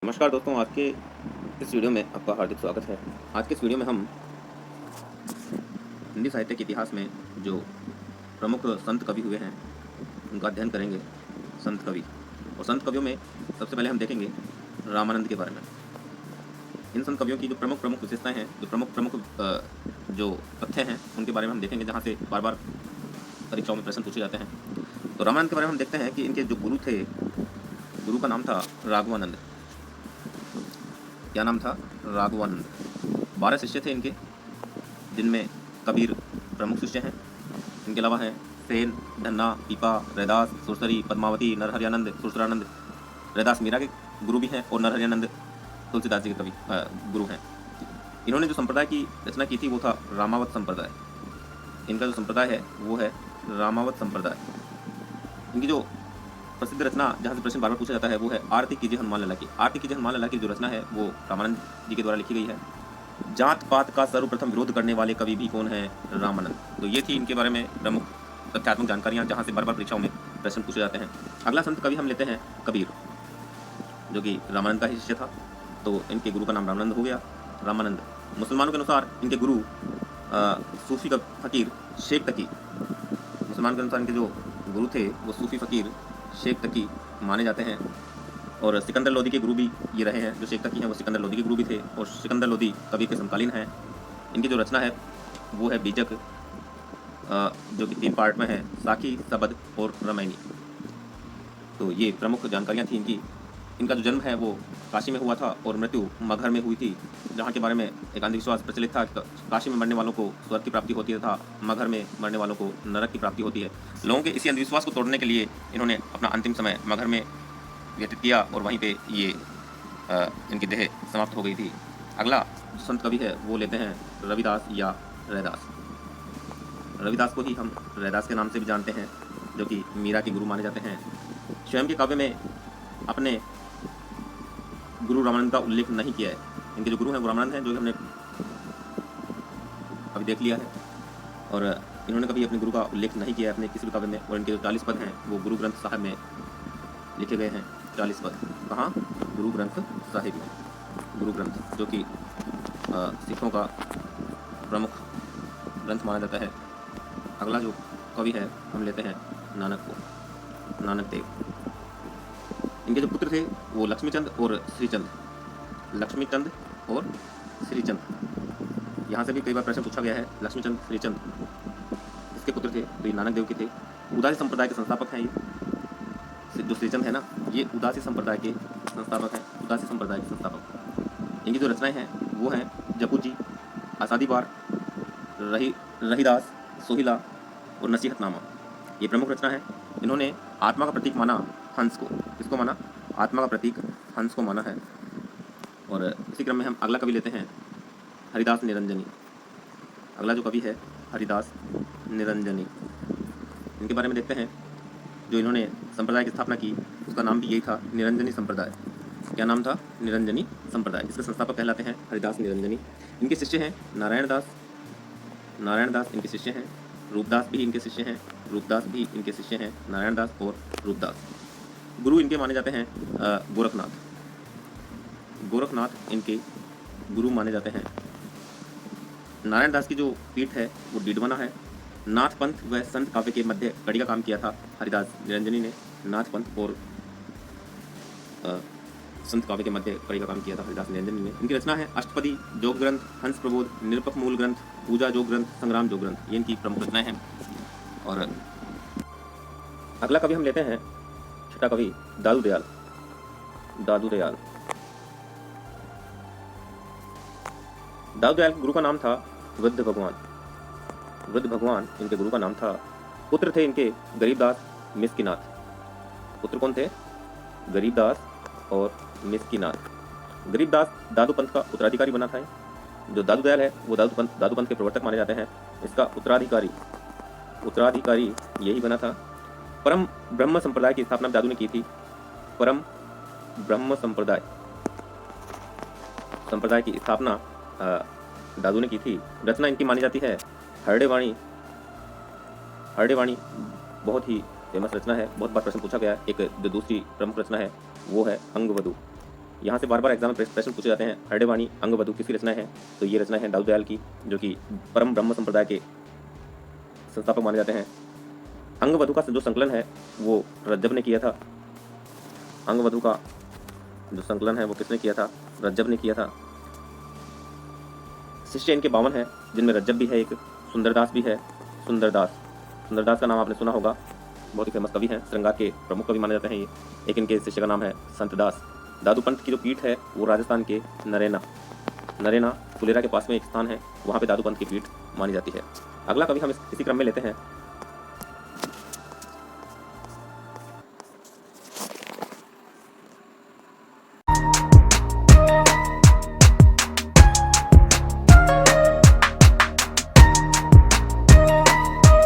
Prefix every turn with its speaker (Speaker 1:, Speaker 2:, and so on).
Speaker 1: नमस्कार दोस्तों, आज के इस वीडियो में आपका हार्दिक स्वागत है। आज के इस वीडियो में हम हिंदी साहित्य के इतिहास में जो प्रमुख संत कवि हुए हैं उनका अध्ययन करेंगे। संत कवि और संत कवियों में सबसे पहले हम देखेंगे रामानंद के बारे में। इन संत कवियों की जो प्रमुख प्रमुख विशेषताएं हैं, जो प्रमुख जो तथ्य हैं, उनके बारे में हम देखेंगे, जहाँ से बार बार परीक्षाओं में प्रश्न पूछे जाते हैं। तो रामानंद के बारे में हम देखते हैं कि इनके जो गुरु थे, गुरु का नाम था राघवानंद। क्या नाम था? राघवानंद। 12 शिष्य थे इनके, जिनमें कबीर प्रमुख शिष्य हैं। इनके अलावा हैं सेन, धन्ना, पीपा, रैदास, सुरसरी, पद्मावती, नरहरियानंद, सुरसरानंद। रैदास मीरा के गुरु भी हैं और नरहरियानंद तुलसीदास जी के कवि गुरु हैं। इन्होंने जो संप्रदाय की रचना की थी वो था रामावत संप्रदाय। इनका जो संप्रदाय है वो है रामावत संप्रदाय। इनकी जो प्रसिद्ध रचना, जहाँ से प्रश्न बार बार पूछा जाता है, वो है आरती कीजिए हनुमान लला की। आरती कीजिए हनुमान लला की जो रचना है वो रामानंद जी के द्वारा लिखी गई है। जात पात का सर्वप्रथम विरोध करने वाले कवि भी कौन है? रामानंद। तो ये थी इनके बारे में प्रमुख तथ्यात्मक जानकारियाँ, जहाँ से बार बार परीक्षाओं में प्रश्न पूछे जाते हैं। अगला संत कवि हम लेते हैं कबीर, जो कि रामानंद का ही शिष्य था। तो इनके गुरु का नाम रामानंद हो गया। रामानंद मुसलमानों के अनुसार इनके गुरु सूफी का फकीर शेख तकी, मुसलमान के अनुसार इनके जो गुरु थे वो सूफी फकीर शेख तकी माने जाते हैं। और सिकंदर लोदी के गुरु भी ये रहे हैं। जो शेख तकी हैं वो सिकंदर लोदी के गुरु भी थे, और सिकंदर लोदी कवि के समकालीन हैं। इनकी जो रचना है वो है बीजक, जो कि 3 पार्ट में है, साखी, सबद और रामायणी। तो ये प्रमुख जानकारियाँ थी इनकी। इनका जो जन्म है वो काशी में हुआ था और मृत्यु मगहर में हुई थी, जहाँ के बारे में एक अंधविश्वास प्रचलित था कि काशी में मरने वालों को स्वर्ग की प्राप्ति होती है तथा मगहर में मरने वालों को नरक की प्राप्ति होती है। लोगों के इसी अंधविश्वास को तोड़ने के लिए इन्होंने अपना अंतिम समय मगहर में व्यतीत किया और वहीं पे ये इनकी देह समाप्त हो गई थी। अगला संत कवि है वो लेते हैं रविदास या रैदास। रविदास को ही हम रैदास के नाम से भी जानते हैं, जो कि मीरा के गुरु माने जाते हैं। स्वयं के काव्य में अपने गुरु रामानंद का उल्लेख नहीं किया है। इनके जो गुरु हैं वो रामानंद हैं, जो हमने अभी देख लिया है। और इन्होंने कभी अपने गुरु का उल्लेख नहीं किया है अपने किसी भी काव्य में। और इनके जो 40 पद हैं वो गुरु ग्रंथ साहिब में लिखे गए हैं। 40 पद कहाँ? गुरु ग्रंथ साहिब में। गुरु ग्रंथ जो कि सिखों का प्रमुख ग्रंथ माना जाता है। अगला जो कवि है हम लेते हैं नानक को, नानक देव। इनके जो पुत्र थे वो लक्ष्मीचंद और श्रीचंद। लक्ष्मीचंद और श्रीचंद, यहाँ से भी कई बार प्रश्न पूछा गया है। लक्ष्मीचंद, श्रीचंद इसके पुत्र थे, तो ये नानक देव के थे। उदासी संप्रदाय के संस्थापक हैं ये। जो श्रीचंद है ना, ये उदासी संप्रदाय के संस्थापक हैं। उदासी संप्रदाय के संस्थापक। इनकी जो रचनाएं हैं वो हैं जपू जी, आसादी बार, रहीदास, सोहिला और नसीहतनामा। ये प्रमुख रचना है। इन्होंने आत्मा का प्रतीक माना हंस को। किसको माना? आत्मा का प्रतीक हंस को माना है। और इसी क्रम में हम अगला कवि लेते हैं हरिदास निरंजनी। अगला जो कवि है हरिदास निरंजनी। इनके बारे में देखते हैं। जो इन्होंने संप्रदाय की स्थापना की उसका नाम भी यही था, निरंजनी संप्रदाय। क्या नाम था? निरंजनी संप्रदाय। इसके संस्थापक कहलाते हैं हरिदास निरंजनी। इनके शिष्य हैं नारायण दास। नारायण दास इनके शिष्य हैं। रूपदास भी इनके शिष्य हैं। रूपदास भी इनके शिष्य हैं, नारायण दास और रूपदास। गुरु इनके माने जाते हैं गोरखनाथ। गोरखनाथ इनके गुरु माने जाते हैं। नारायण दास की जो पीठ है वो डीडवाना है। नाथ पंथ व संत काव्य के मध्य कड़ी का काम किया था हरिदास निरंजनी ने। नाथ पंथ और संत काव्य के मध्य कड़ी का काम किया था हरिदास निरंजनी ने। इनकी रचना है अष्टपदी, जोग ग्रंथ, हंस प्रबोध, निरपक मूल ग्रंथ, पूजा जोग ग्रंथ, संग्राम जोग ग्रंथ। ये इनकी प्रमुख रचनाएं हैं। और अगला कवि हम लेते हैं छठा कवि दादू दयाल। दादू दयाल। दादू दयाल के गुरु का नाम था वृद्ध भगवान। वृद्ध भगवान इनके गुरु का नाम था। पुत्र थे इनके गरीबदास, मिस्कीनाथ। पुत्र कौन थे? गरीबदास और मिस्कीनाथ। गरीबदास दादू पंथ का उत्तराधिकारी बना था। जो दादू दयाल है वो दादू पंथ के प्रवर्तक माने जाते हैं। इसका उत्तराधिकारी यही बना था। परम ब्रह्म संप्रदाय की स्थापना दादू ने की थी। परम ब्रह्म संप्रदाय की स्थापना दादू ने की थी। रचना इनकी मानी जाती है हरडेवाणी। हरडेवाणी बहुत ही फेमस रचना है, बहुत बार प्रश्न पूछा गया है। एक जो दूसरी प्रमुख रचना है वो है अंगवधू। यहाँ से बार बार एग्जाम में प्रश्न पूछे जाते हैं। हरडेवाणी अंगवधु किसकी रचना है? तो ये रचना है दाऊद दयाल की, जो कि परम ब्रह्म संप्रदाय के संस्थापक माने जाते हैं। अंगवधु का जो संकलन है वो रज्जब ने किया था। अंगवधु का जो संकलन है वो किसने किया था? रज्जब ने किया था। शिष्य इनके 52 हैं, जिनमें रज्जब भी है, एक सुंदरदास भी है। सुंदरदास का नाम आपने सुना होगा, बहुत ही फेमस कवि हैं, श्रृंगार के प्रमुख कवि माने जाते हैं ये। एक इनके शिष्य का नाम है संतदास। दादू पंथ की जो पीठ है वो राजस्थान के नरेना फुलेरा के पास में एक स्थान है, वहाँ पे दादू पंथ की पीठ मानी जाती है। अगला कवि हम इसी क्रम में लेते हैं